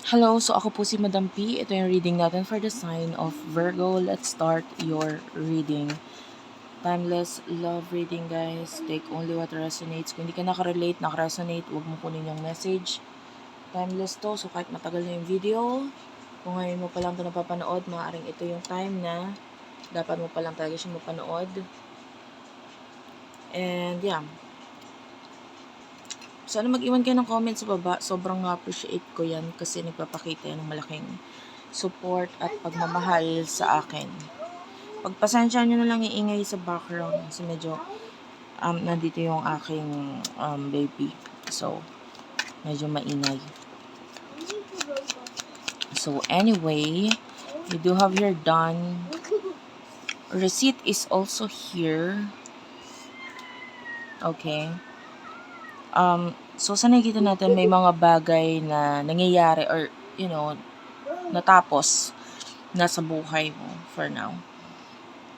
Hello, so ako po si Madam P. Ito yung reading natin for the sign of Virgo. Let's start your reading. Timeless love reading, guys. Take only what resonates. Kung hindi ka nakaresonate, huwag mo kunin yung message. Timeless to, so kahit matagal na yung video, kung ngayon mo pa lang ito napapanood, maaaring ito yung time na dapat mo pa lang talaga siya mapanood. And yeah, sana mag-iwan kayo ng comment sa baba. Sobrang appreciate ko yan kasi nagpapakita yan ng malaking support at pagmamahal sa akin. Pagpasensya nyo na lang yung ingay sa background kasi medyo nandito yung aking baby. So, medyo maingay. So, anyway, you do have your done. Receipt is also here. Okay. So, sa nakikita natin, may mga bagay na nangyayari or, natapos na sa buhay mo for now.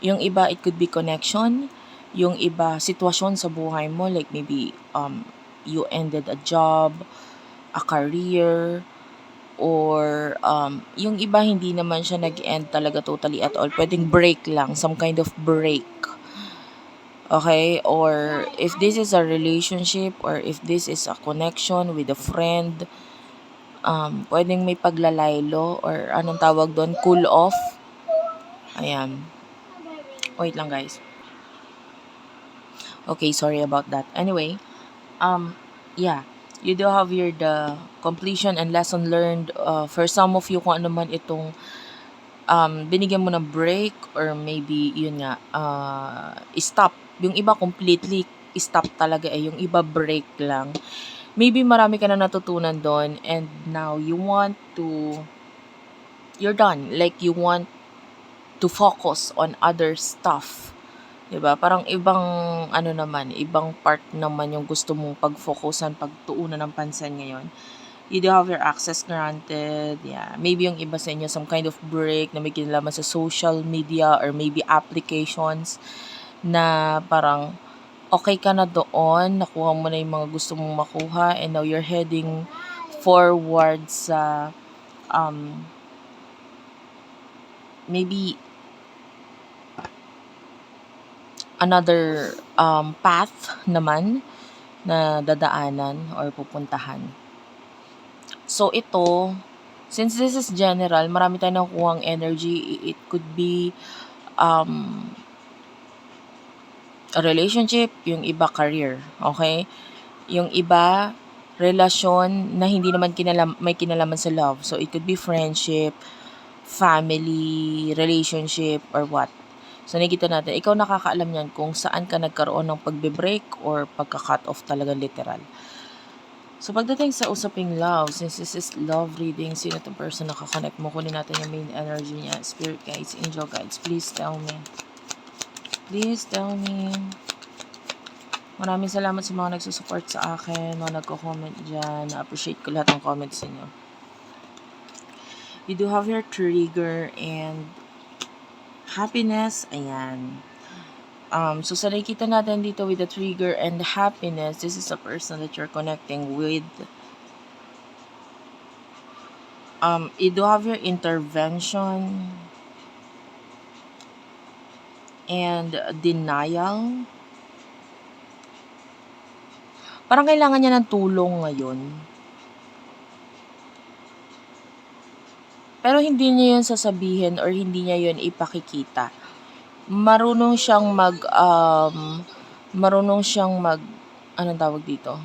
Yung iba, it could be connection. Yung iba, sitwasyon sa buhay mo. Like maybe you ended a job, a career, or yung iba hindi naman siya nag-end talaga totally at all. Pwedeng break lang, some kind of break. Okay? Or if this is a relationship or if this is a connection with a friend, pwedeng may paglalaylo or anong tawag doon, cool off. Ayan. Wait lang, guys. Okay, sorry about that. Anyway, yeah, you do have your the completion and lesson learned. For some of you, kung ano man itong binigyan mo ng break or maybe yun nga, stop. Yung iba completely stop talaga yung iba break lang. Maybe marami ka na natutunan doon and now you're done. Like you want to focus on other stuff. 'Di ba? Parang ibang part naman yung gusto mong pag-focusan, pagtuunan ng pansin ngayon. You do have your access granted. Yeah. Maybe yung iba sa inyo, some kind of break na may kinalaman sa social media or maybe applications na parang okay ka na doon, nakuha mo na yung mga gusto mong makuha and now you're heading forward sa maybe another path naman na dadaanan or pupuntahan. So ito, since this is general, marami tayong nakukuhang energy. It could be a relationship, yung iba career, okay? Yung iba relasyon na hindi naman may kinalaman sa love. So it could be friendship, family, relationship, or what. So nakikita natin, ikaw nakakaalam yan kung saan ka nagkaroon ng pagbe-break or pagka-cut off talaga literal. So pagdating sa usaping love, since this is love reading, sino itong person na kakonect mo? Kunin natin yung main energy niya. Spirit guides, angel guides, please tell me. Please tell me. Maraming salamat sa mga nagsusupport sa akin, mga nagko-comment dyan. Na-appreciate ko lahat ng comments niyo. You do have your trigger and happiness. Ayan. So sa nakikita natin dito with the trigger and the happiness, this is a person that you're connecting with. You do have your intervention and denial. Parang kailangan niya ng tulong ngayon. Pero hindi niya yun sasabihin or hindi niya yun ipakikita. Marunong siyang anong tawag dito?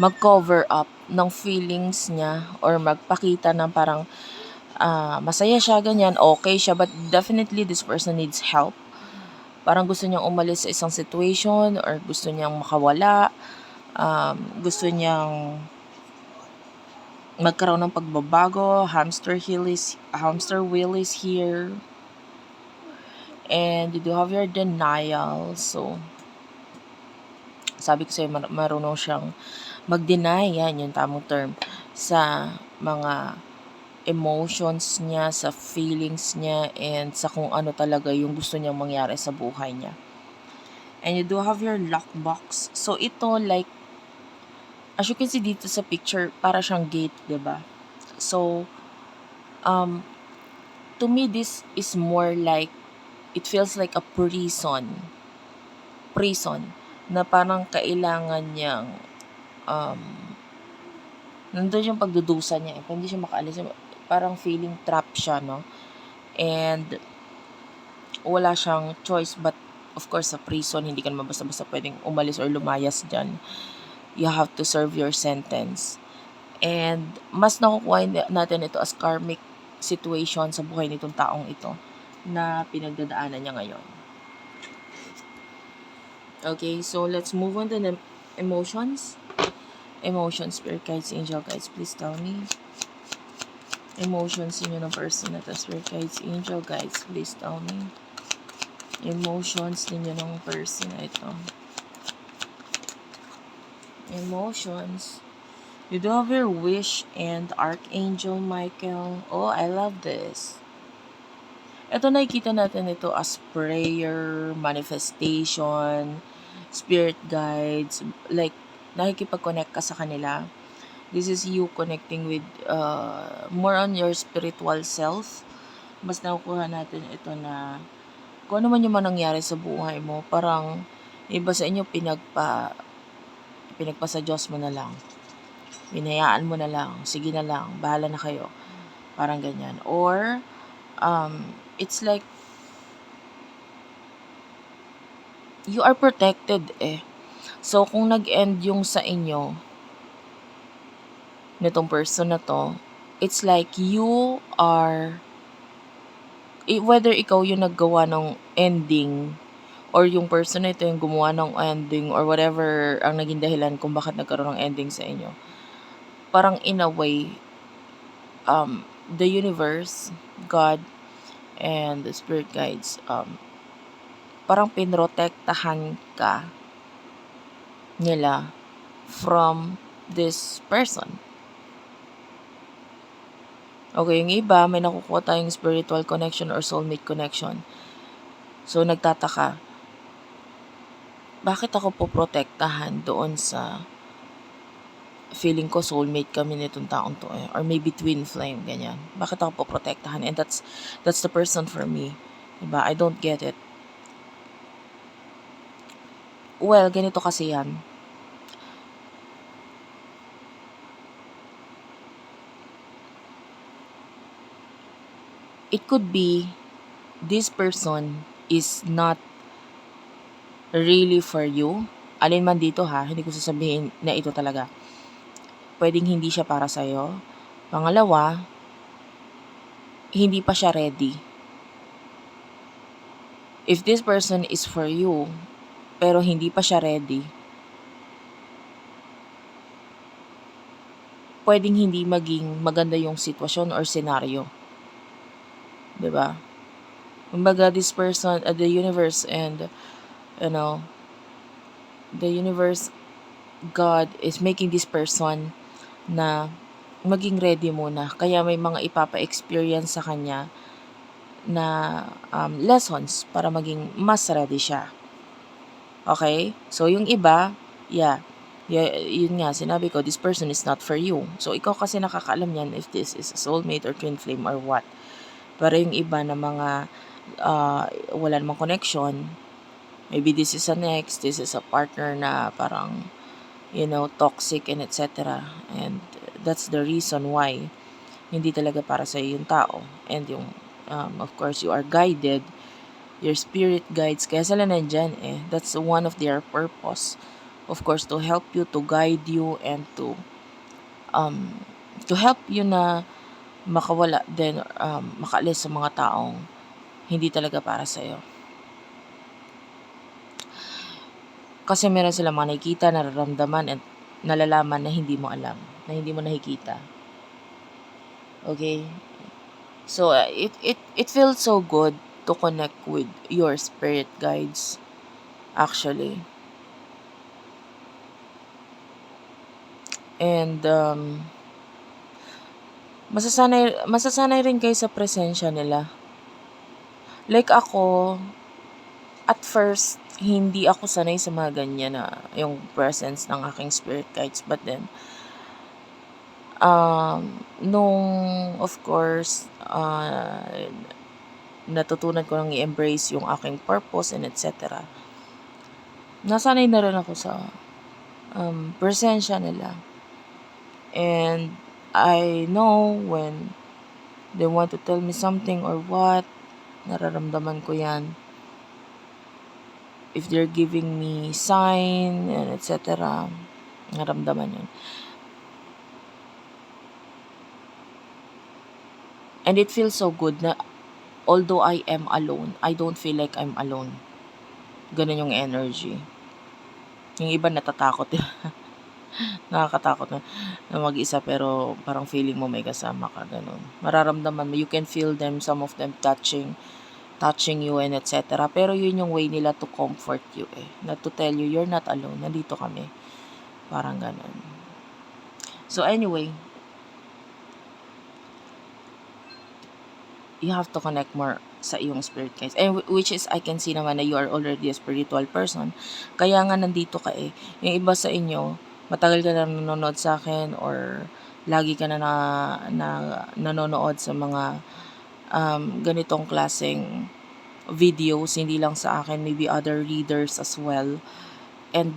Mag-cover up ng feelings niya or magpakita ng parang masaya siya, ganyan, okay siya, but definitely this person needs help. Parang gusto niyang umalis sa isang situation or gusto niyang makawala, gusto niyang magkaroon ng pagbabago, hamster wheel is here. And you do have your denial. So, sabi ko sa'yo, marunong siyang mag-deny, yan yung tamang term, sa mga emotions niya, sa feelings niya, and sa kung ano talaga yung gusto niyang mangyari sa buhay niya. And you do have your lockbox. So, ito like, as you can see dito sa picture, para siyang gate, diba? So, um, to me, this is more like, it feels like a prison, na parang kailangan niyang, um, nandun yung pagdudusa niya eh, hindi siya makaalis, parang feeling trap siya, no? And, wala siyang choice but, of course, sa prison, hindi ka naman basta-basta pwedeng umalis or lumayas dyan. You have to serve your sentence. And, mas nakukuha natin ito as karmic situation sa buhay nitong taong ito na pinagdadaanan niya ngayon. Okay, so let's move on to the emotions. Emotions, spirit guides, angel guides, please tell me. Emotions ninyo ng person na to, spirit guides, angel guides, please tell me. Emotions ninyo ng person na ito. Emotions. You do have your wish and Archangel Michael. Oh, I love this. Ito, nakikita natin ito as prayer, manifestation, spirit guides, like, nakikipag-connect ka sa kanila. This is you connecting with more on your spiritual self. Mas nakukuha natin ito na kung ano man yung manangyari sa buhay mo, parang iba sa inyo pinagpa sa Diyos mo na lang. Binayaan mo na lang. Sige na lang. Bahala na kayo. Parang ganyan. Or, it's like, you are protected eh. So, kung nag-end yung sa inyo, nitong person na to, it's like you are, whether ikaw yung naggawa ng ending, or yung person na ito yung gumawa ng ending, or whatever ang naging dahilan kung bakit nagkaroon ng ending sa inyo, parang in a way, the universe, God, and the spirit guides, parang pinrotektahan ka nila from this person. Okay, yung iba, may nakukuha tayong spiritual connection or soulmate connection. So, nagtataka, bakit ako poprotektahan doon sa feeling ko soulmate kami nitong taong to eh, or maybe twin flame, ganyan. Bakit ako poprotektahan? And that's the person for me. Diba? I don't get it. Well, ganito kasi yan. It could be this person is not really for you. Alin man dito ha, hindi ko sasabihin na ito talaga. Pwedeng hindi siya para sa'yo. Pangalawa, hindi pa siya ready. If this person is for you, pero hindi pa siya ready, pwedeng hindi maging maganda yung sitwasyon or scenario. Diba? Kumbaga, this person, the universe and, the universe, God is making this person na maging ready muna. Kaya may mga ipapa-experience sa kanya na lessons para maging mas ready siya. Okay? So, yung iba, yun nga, sinabi ko, this person is not for you. So, ikaw kasi nakakaalam yan if this is a soulmate or twin flame or what. Pero yung iba na mga wala namang connection, maybe this is an ex, this is a partner na parang, toxic and etc. And that's the reason why hindi talaga para sa yung tao. And yung, of course, you are guided, your spirit guides, kaya sila nandyan eh. That's one of their purpose. Of course, to help you, to guide you, and to help you na makawala din, makaalis sa mga taong hindi talaga para sa'yo. Kasi meron silang mga nakikita, nararamdaman, at nalalaman na hindi mo alam, na hindi mo nakikita. Okay? So, it feels so good to connect with your spirit guides, actually. And, masasanay rin kayo sa presensya nila. Like ako, at first, hindi ako sanay sa mga ganyan na yung presence ng aking spirit guides. But then, Nung of course, natutunan ko ng i-embrace yung aking purpose and etc. Nasanay na rin ako sa presensya nila. And I know when they want to tell me something or what, nararamdaman ko yan. If they're giving me sign and etc., naramdaman yun. And it feels so good na although I am alone, I don't feel like I'm alone. Ganun yung energy. Yung iba natatakot. Nakakatakot na mag-isa pero parang feeling mo may kasama ka. Ganun. Mararamdaman mo. You can feel them, some of them touching you and etc. Pero yun yung way nila to comfort you eh. Na to tell you, you're not alone. Nandito kami. Parang ganun. So anyway, you have to connect more sa iyong spirit guys. And which is, I can see naman na you are already a spiritual person. Kaya nga nandito ka eh. Yung iba sa inyo, matagal ka na nanonood sa akin or lagi ka na nanonood sa mga ganitong klaseng videos, hindi lang sa akin, maybe other readers as well. And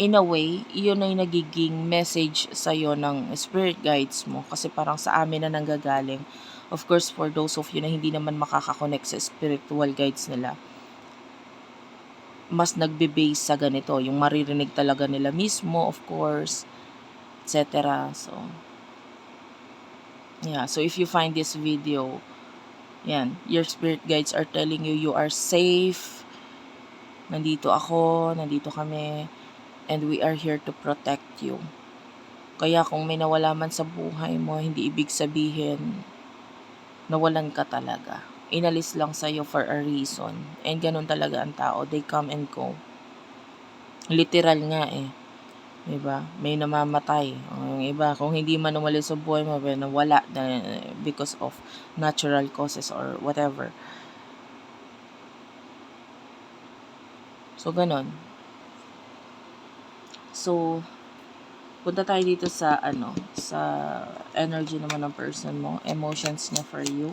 in a way, yun ay nagiging message sa'yo ng spirit guides mo. Kasi parang sa amin na nanggagaling. Of course, for those of you na hindi naman makakakonect sa spiritual guides nila, mas nagbe-base sa ganito. Yung maririnig talaga nila mismo, of course, etc. So, yeah. So, if you find this video, yan, your spirit guides are telling you you are safe. Nandito ako, nandito kami, and we are here to protect you. Kaya kung may nawala man sa buhay mo, hindi ibig sabihin nawalan ka talaga. Inalis lang sa'yo for a reason. And ganun talaga ang tao. They come and go. Literal nga eh. Diba? May namamatay. Yung iba, kung hindi man umalis sa buhay mo, nawala because of natural causes or whatever. So, ganun. So, punta tayo dito sa sa energy naman ng person mo, emotions niya for you.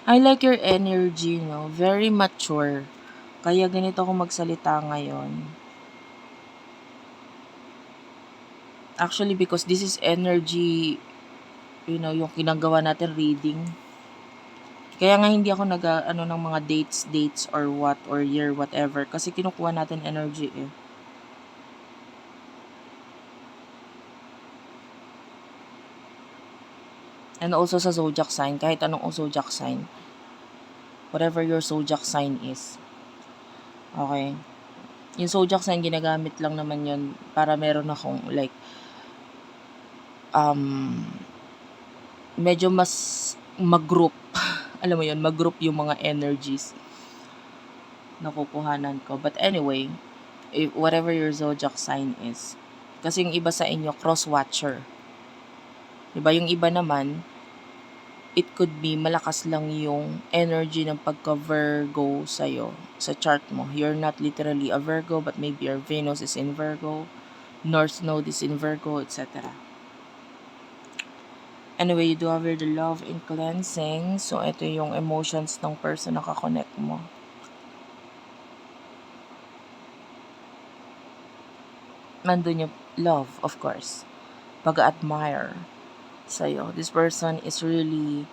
I like your energy, no? Very mature. Kaya ganito ako magsalita ngayon. Actually, because this is energy, yung kinagawa natin reading. Kaya nga hindi ako ng mga dates or what, or year, whatever. Kasi kinukuha natin energy eh. And also sa zodiac sign, kahit anong zodiac sign. Whatever your zodiac sign is. Okay. Yung zodiac sign, ginagamit lang naman yun para meron akong like, medyo mas mag-group. Alam mo yun, mag-group yung mga energies na kukuhanan ko. But anyway, whatever your zodiac sign is. Kasi yung iba sa inyo, cross-watcher. Diba? Yung iba naman, it could be malakas lang yung energy ng pagka-Virgo sa'yo, sa chart mo. You're not literally a Virgo, but maybe your Venus is in Virgo, North Node is in Virgo, etc. Anyway, you do have the love in cleansing. So, ito yung emotions ng person na kakonect mo. Nandun yung love, of course. Pag-admire sa'yo. This person is really,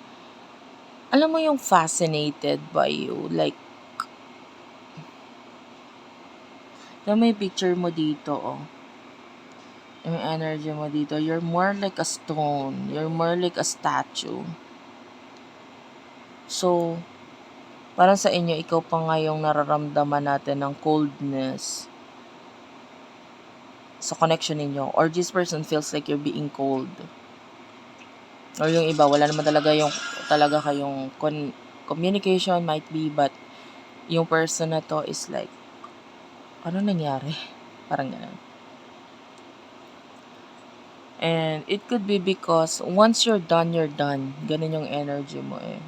alam mo yung fascinated by you. Like, may picture mo dito, oh. Yung energy mo dito. You're more like a stone. You're more like a statue. So, parang sa inyo, ikaw pa nga yung nararamdaman natin ng coldness sa connection ninyo. Or this person feels like you're being cold. Or yung iba, wala naman talaga kayong communication might be, but yung person na to is like, ano nangyari? Parang ganun. And it could be because once you're done, you're done. Ganun yung energy mo eh.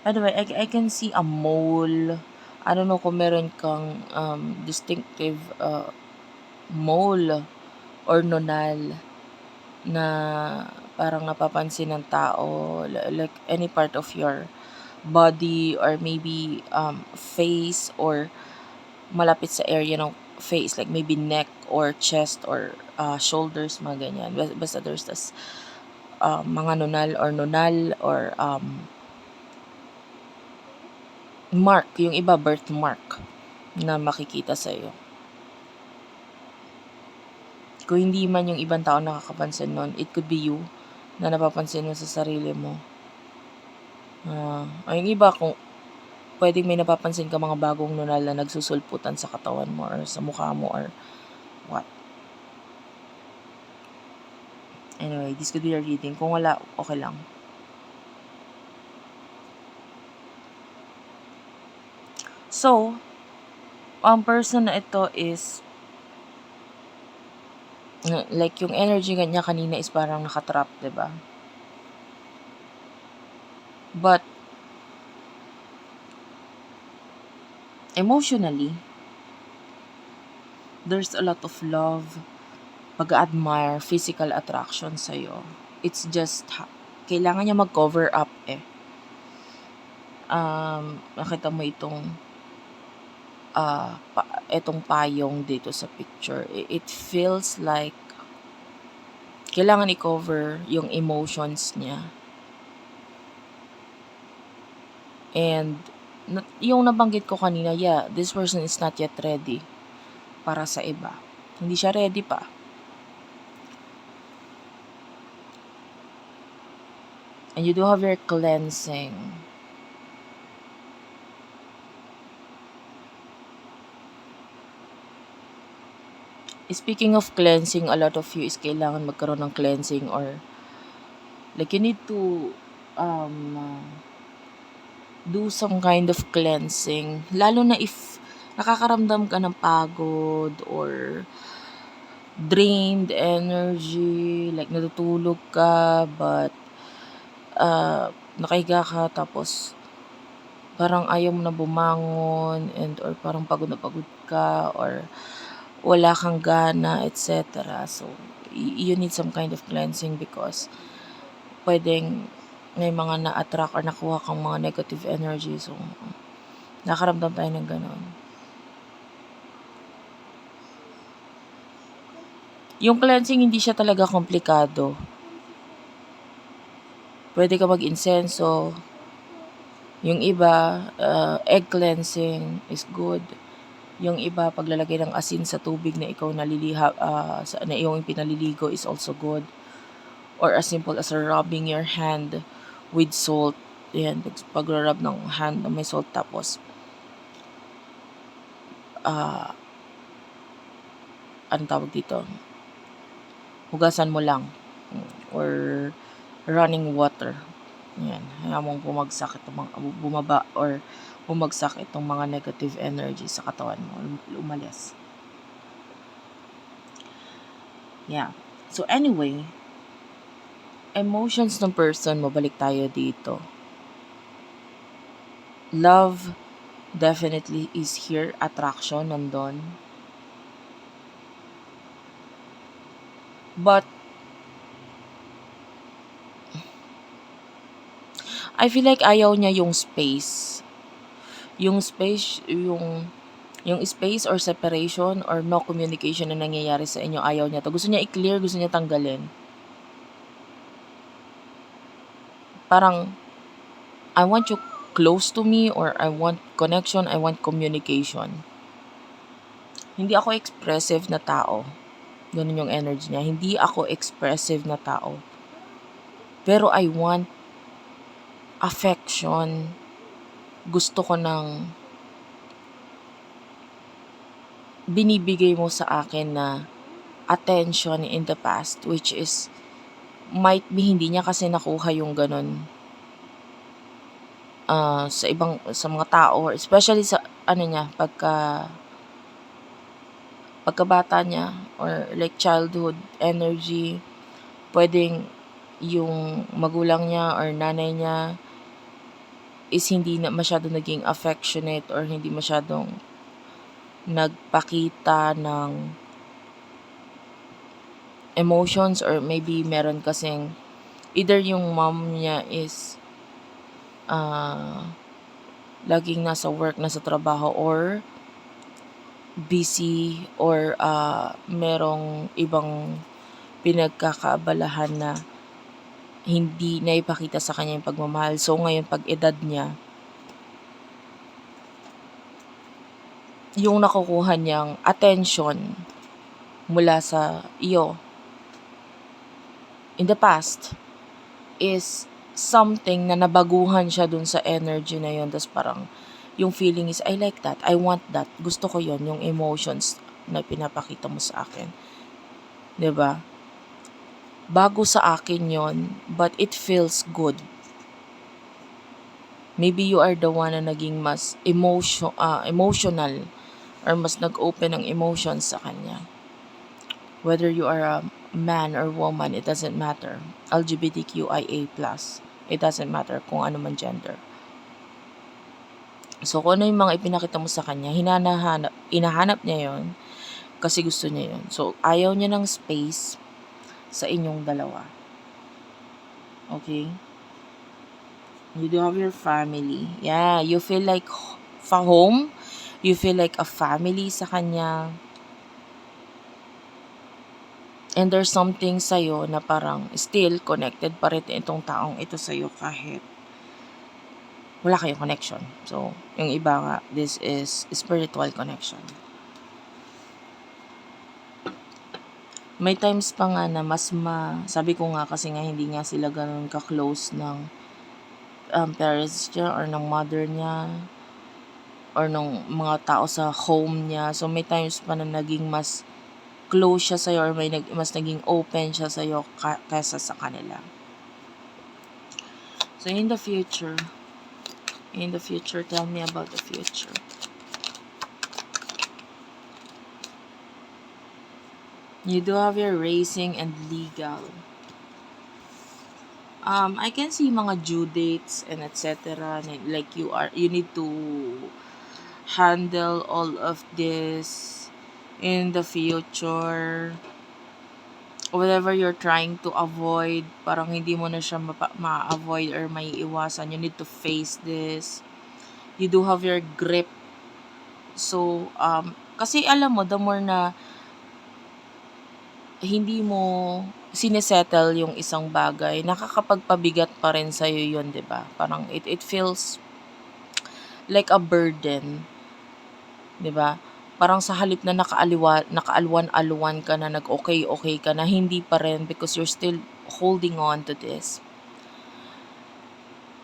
By the way, I can see a mole. I don't know kung meron kang distinctive mole or nonal na parang napapansin ng tao, like any part of your body or maybe face or malapit sa area ng face, like maybe neck or chest or shoulders, mga ganyan. Basta there's this mga nonal or mark, yung iba birthmark na makikita sa'yo. Kung hindi man yung ibang tao nakakapansin nun, it could be you na napapansin mo sa sarili mo. Yung iba, kung pwedeng may napapansin ka mga bagong nunal na nagsusulputan sa katawan mo or sa mukha mo or what. Anyway, this could be a reading. Kung wala, okay lang. So, ang person na ito is like yung energy niya kanina is parang nakatrap, 'di ba? But emotionally, there's a lot of love, pag-admire, physical attraction sa'yo. It's just, kailangan niya mag-cover up eh. Nakita mo itong payong dito sa picture. It feels like kailangan i-cover yung emotions niya. And yung nabanggit ko kanina, yeah, this person is not yet ready para sa iba. Hindi siya ready pa. And you do have your cleansing. Speaking of cleansing, a lot of you is kailangan magkaroon ng cleansing or like you need to do some kind of cleansing. Lalo na if nakakaramdam ka ng pagod or drained energy, like natutulog ka but nakahiga ka tapos parang ayaw mo na bumangon and or parang pagod na pagod ka or wala kang gana, etc. So, you need some kind of cleansing because pwedeng may mga na-attract or nakuha kang mga negative energy. So, nakaramdam tayo ng ganon. Yung cleansing, hindi siya talaga komplikado. Pwede ka mag-insenso. Yung iba, egg cleansing is good. Yung iba, paglalagay ng asin sa tubig na ikaw na iyong pinaliligo is also good. Or as simple as rubbing your hand with salt. Yan, pag-rub ng hand na may salt tapos anong tawag dito? Hugasan mo lang. Or running water. Yan, hayaan mong bumagsak itong bumaba or bumagsak itong mga negative energy sa katawan mo, umalis. Yeah. So anyway, emotions ng person mo, balik tayo dito. Love definitely is here. Attraction nandun. But I feel like ayaw niya yung space. Yung space or separation or no communication na nangyayari sa inyo, ayaw niya to. Gusto niya i-clear, gusto niya tanggalin. Parang, I want you close to me or I want connection, I want communication. Hindi ako expressive na tao. Ganun yung energy niya. Hindi ako expressive na tao. Pero I want affection. Gusto ko ng binibigay mo sa akin na attention in the past, which is might be hindi niya kasi nakuha yung ganun sa mga tao, especially sa pagkabata niya or like childhood energy. Pwedeng yung magulang niya or nanay niya is hindi na masyado naging affectionate or hindi masyadong nagpakita ng emotions, or maybe meron kasing either yung mom niya is laging nasa work, nasa trabaho, or busy, or merong ibang pinagkakaabalahan na hindi naipakita sa kanya yung pagmamahal. So ngayon, pag edad niya, yung nakukuha niyang attention mula sa iyo in the past is something na nabaguhan siya dun sa energy na yun. Tapos parang yung feeling is, I like that, I want that, gusto ko yon, yung emotions na pinapakita mo sa akin. 'Di ba? Bago sa akin yon, but it feels good. Maybe you are the one na naging mas emotional, or mas nag-open ng emotions sa kanya. Whether you are a man or woman, it doesn't matter. LGBTQIA+, it doesn't matter kung ano man gender. So, kung ano yung mga ipinakita mo sa kanya, inahanap niya yon kasi gusto niya yon. So, ayaw niya ng space sa inyong dalawa. Okay? You do have your family. Yeah, you feel like home. You feel like a family sa kanya. And there's something sa'yo na parang still connected pa rin itong taong ito sa'yo kahit wala kayong connection. So, yung iba nga, this is spiritual connection. May times pa nga na sabi ko nga kasi nga hindi nga sila ganun ka-close ng parents niya or ng mother niya or ng mga tao sa home niya. So, may times pa na naging mas close siya sa'yo, or mas naging open siya sa'yo kaysa sa kanila. So, in the future, tell me about the future. You do have your racing and legal. I can see mga due dates and etc. Like you need to handle all of this in the future. Whatever you're trying to avoid, parang hindi mo na siya ma-avoid or maiiwasan. You need to face this. You do have your grip. So, kasi alam mo, the more na hindi mo sinesettle yung isang bagay, nakakapagpabigat pa rin sa'yo yun, diba? Parang it feels like a burden. Diba? Parang sa halip na nakaalwan-alwan ka na, nag-okay ka na, hindi pa rin because you're still holding on to this.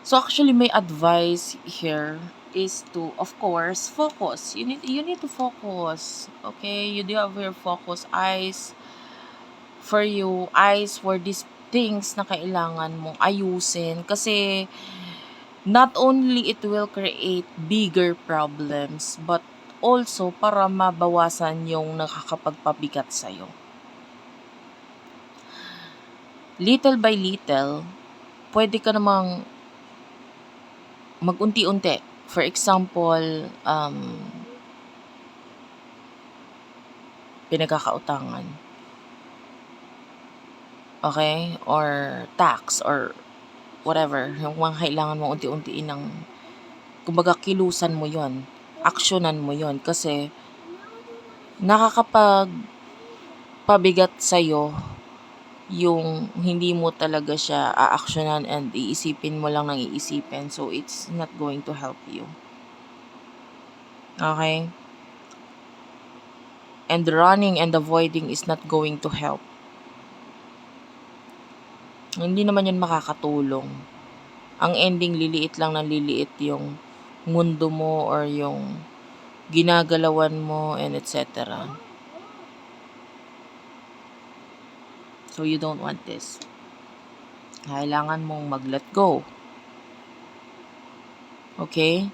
So actually, my advice here is to, of course, focus. You need to focus. Okay? You do have your focus, eyes for these things na kailangan mong ayusin, kasi not only it will create bigger problems, but also para mabawasan yung nakakapagpabigat sa'yo. Little by little, pwede ka namang mag-unti-unti. For example, pinagkakautangan. Okay? Or tax, or whatever. Yung mga kailangan mo unti-untiin ng, kumbaga, kilusan mo yon, aksyonan mo yon, kasi nakakapagpabigat sa'yo yung hindi mo talaga siya aaksyonan and iisipin mo lang ng iisipin. So, it's not going to help you. Okay? And running and avoiding is not going to help. Hindi naman yun makakatulong. Ang ending, liliit lang ng liliit yung mundo mo or yung ginagalawan mo and etc. So, you don't want this. Kailangan mong mag-let go. Okay?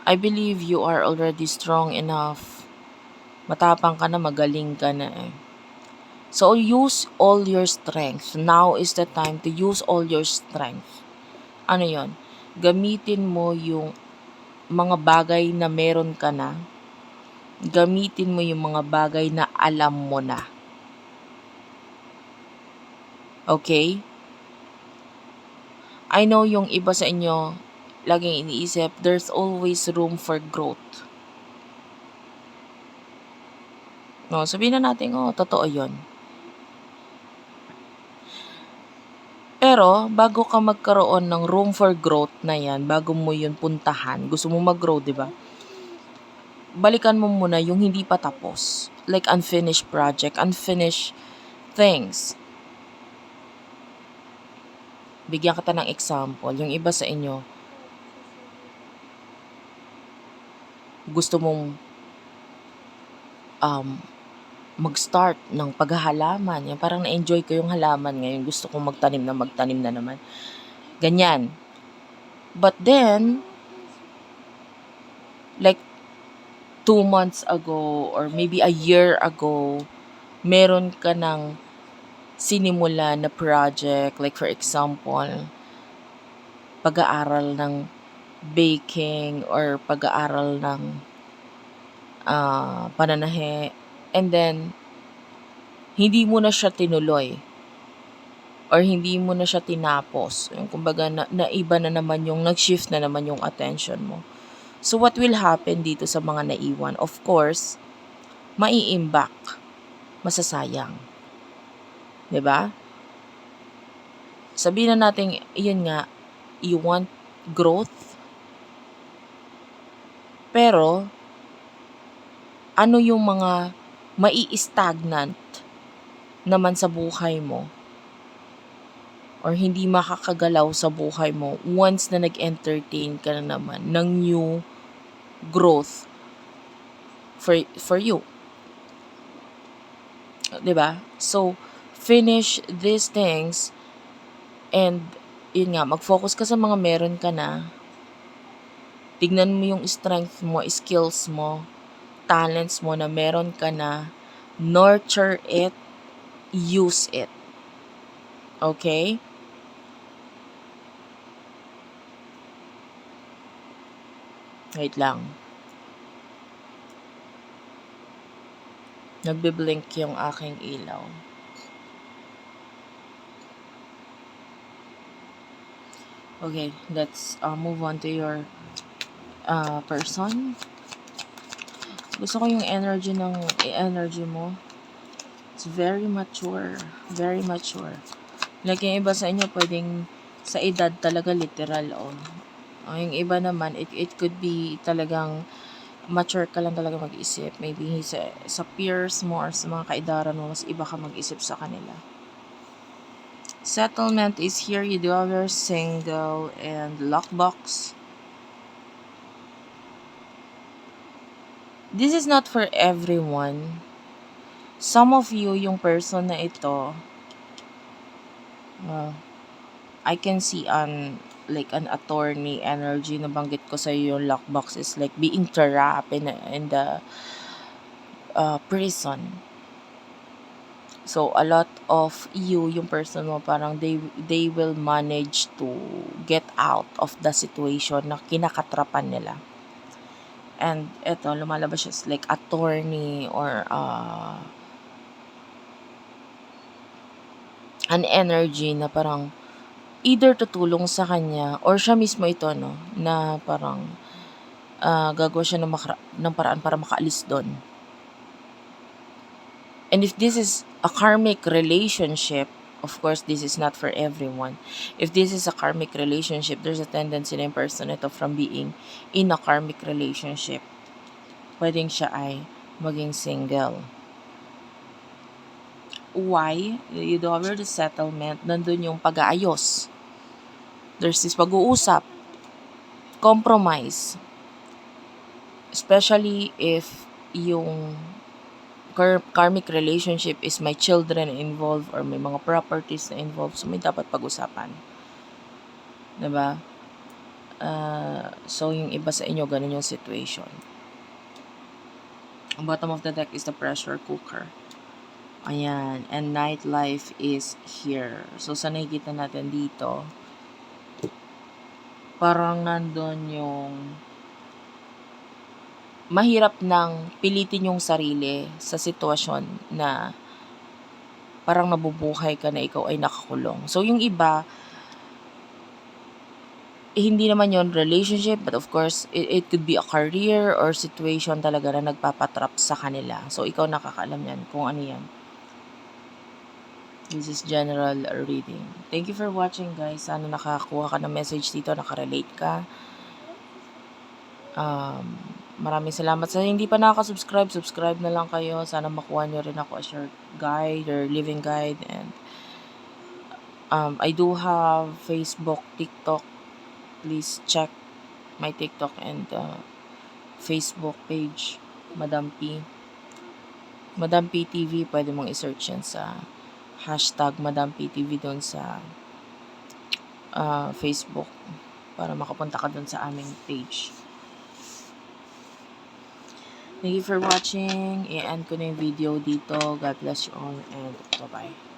I believe you are already strong enough. Matapang ka na, magaling ka na eh. So, use all your strength. Now is the time to use all your strength. Ano yon? Gamitin mo yung mga bagay na meron ka na. Gamitin mo yung mga bagay na alam mo na. Okay? I know yung iba sa inyo, laging iniisip, there's always room for growth. No, sabihin na natin, totoo yun. Pero, bago ka magkaroon ng room for growth na yan, bago mo yun puntahan, gusto mo mag-grow, di ba? Balikan mo muna yung hindi pa tapos. Like unfinished project, unfinished things. Bigyan kita ng example. Yung iba sa inyo, gusto mong mag-start ng paghahalaman. Yan, parang na-enjoy ko yung halaman ngayon. Gusto kong magtanim na naman. Ganyan. But then, like 2 months ago or maybe a year ago, meron ka ng sinimula na project. Like for example, pag-aaral ng baking or pag-aaral ng pananahe. And then, hindi mo na siya tinuloy or hindi mo na siya tinapos. Yung kumbaga, naiba na naman yung, nag-shift na naman yung attention mo. So, what will happen dito sa mga naiwan? Of course, maiimbak. Masasayang. 'Di ba? Sabihin na natin, yun nga, you want growth, pero, ano yung mga mai-stagnant naman sa buhay mo or hindi makakagalaw sa buhay mo once na nag-entertain ka na naman ng new growth for you. 'Di ba? So, finish these things and yun nga, mag-focus ka sa mga meron ka na. Tignan mo yung strength mo, skills mo, talents mo na meron ka na. Nurture it, use it. Okay? Wait lang. Nagbe-blink yung aking ilaw. Okay, let's move on to your person. Gusto ko yung energy mo. It's very mature. Very mature. Like yung iba sa inyo, pwedeng sa edad talaga literal. Yung iba naman, it could be talagang mature ka lang talaga mag-isip. Maybe sa peers mo or sa mga kaedaran mo, mas iba ka mag-isip sa kanila. Settlement is here. You do have your single and lockbox. This is not for everyone. Some of you, yung person na ito, I can see like an attorney energy. Nabanggit ko sa yung lockbox is like being trapped in the prison. So, a lot of you, yung person mo, parang they will manage to get out of the situation na kinakatrapan nila. And eto, lumalabas siya like attorney or an energy na parang either tutulong sa kanya or siya mismo ito, no, na parang gagawa siya ng paraan para makaalis doon. And if this is a karmic relationship, of course, this is not for everyone. If this is a karmic relationship, there's a tendency na yung person ito from being in a karmic relationship, pwedeng siya ay maging single. Why? You do have the settlement, nandun yung pag-aayos. There's this pag-uusap, compromise. Especially if yung karmic relationship is may children involved or may mga properties na involved, so may dapat pag-usapan. Diba? So, yung iba sa inyo, ganun yung situation. Ang bottom of the deck is the pressure cooker. Ayan. And nightlife is here. So, sa nakikita natin dito, parang nandun yung mahirap nang pilitin yung sarili sa sitwasyon na parang nabubuhay ka na ikaw ay nakakulong. So, yung iba, hindi naman yon relationship, but of course, it could be a career or situation talaga na nagpapatrap sa kanila. So, ikaw nakakaalam yan kung ano yan. This is general reading. Thank you for watching, guys. Sana nakakuha ka ng message dito, nakarelate ka. Maraming salamat. Sa hindi pa nakaka-subscribe, subscribe na lang kayo. Sana makuha nyo rin ako as your guide or living guide. And I do have Facebook, TikTok. Please check my TikTok and Facebook page, Madam P. Madam P TV, pwede mong i-search yan sa hashtag Madam P TV doon sa Facebook para makapunta ka doon sa aming page. Thank you for watching. I-end ko na yung video dito. God bless you all and bye-bye.